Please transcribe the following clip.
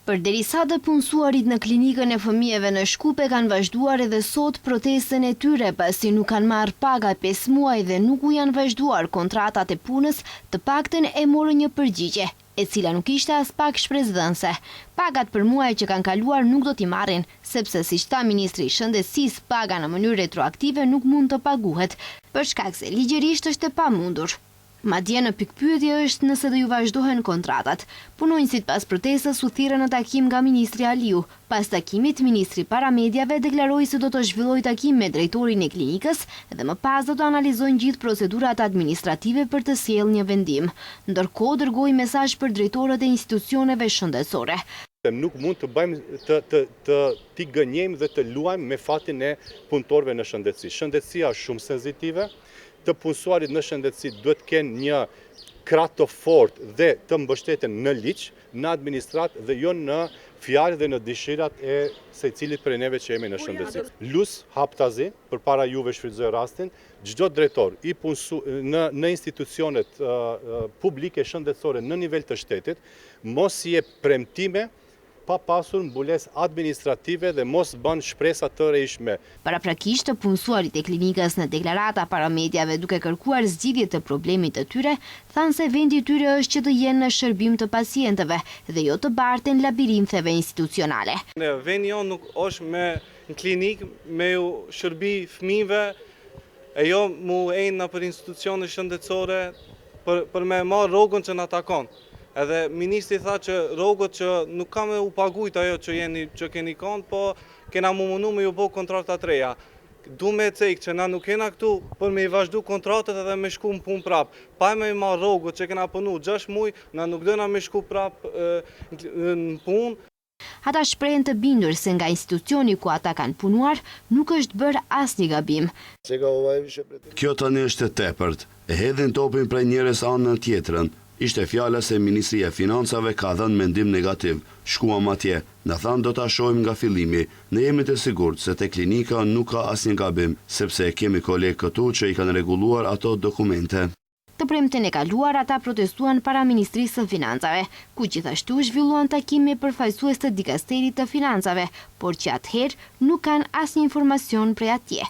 Përderisa të punësuarit në klinikën e fëmijëve në Shkupe kanë vazhduar edhe sot protestën e tyre pasi nuk kanë marrë paga 5 muaj dhe nuk u janë vazhduar kontratat e punës, të paktën e morën një përgjigje, e cila nuk ishte as pak shpresdhënëse. Pagat për muaj që kanë kaluar nuk do t'i marrin, sepse siç tha Ministri i Shëndetësisë, paga në mënyrë retroaktive nuk mund të paguhet, për shkak se ligjërisht është e pamundur. Madje në pikpyetje është nëse do ju vazhdohen kontratat. Punonjësit pas protestës u thirrën në takim nga Ministri Aliu. Pas takimit, Ministri Paramediave deklaroi se do të zhvillojë takim me drejtorin e klinikës dhe më pas do të analizojnë gjithë procedurat administrative për të sjellë një vendim. Ndërkohë dërgoi mesazh për drejtorët e institucioneve shëndetësore. Nuk mund të bëjmë të gënjejmë dhe të luajmë me fatin e punëtorëve në shëndetësi. Shëndetësia është shumë senzitive. Të punësuarit në shëndetësi duhet të kenë një krah të fortë dhe të mbështeten në ligj, në administrat dhe jo në fjalë dhe në dëshirat e secilit prej neve që jemi në shëndetësi. Lus haptazi, përpara juve shfrytëzoj rastin, çdo drejtor i në institucionet publike shëndetësore në nivel të shtetit mos i jep premtime pa pasur mbules administrative dhe mos bën shpresa të rejshme. Paraprakisht të punësuarit e klinikës në deklarata Paramediave duke kërkuar zgjidhje të problemit të tyre, thanë se vendi i tyre është që të jenë në shërbim të pacientëve dhe jo të barten labirinteve institucionale. Vendi jonë nuk është me në klinik me ju shërbi fëmijëve e jo mu ejnë në për institucione shëndetësore për me marrë rrogën që na takon. Edhe ministri tha që rrogët që nuk ka me u pagujt ajo që keni kanë, po kena mu mundu me ju bo kontrata të reja. Du me cek që na nuk kena këtu për me i vazhdu kontratet edhe me shku në punë prap. Pa me i marrë rrogët që kena punu 6 muj, na nuk dojna me shku prap në punë. Ata shprehen të bindur se nga institucioni ku ata kanë punuar, nuk është bërë asnjë gabim. Kjo tani është e tepërt, e hedhin topin prej njërës anën tjetrën. Ishte fjala se Ministria e Financave ka dhënë mendim negativ. Shkuam atje, na thanë do ta shohim nga fillimi. Ne jemi të sigurt se te klinika nuk ka asnjë gabim, sepse kemi kolegë këtu që i kanë rregulluar ato dokumente. Të premten e kaluar ata protestuan para Ministrisë së Financave, ku gjithashtu zhvilluan takime përfaqësues të Dikasterit të Financave, por që atëherë nuk kanë asnjë informacion prej atje.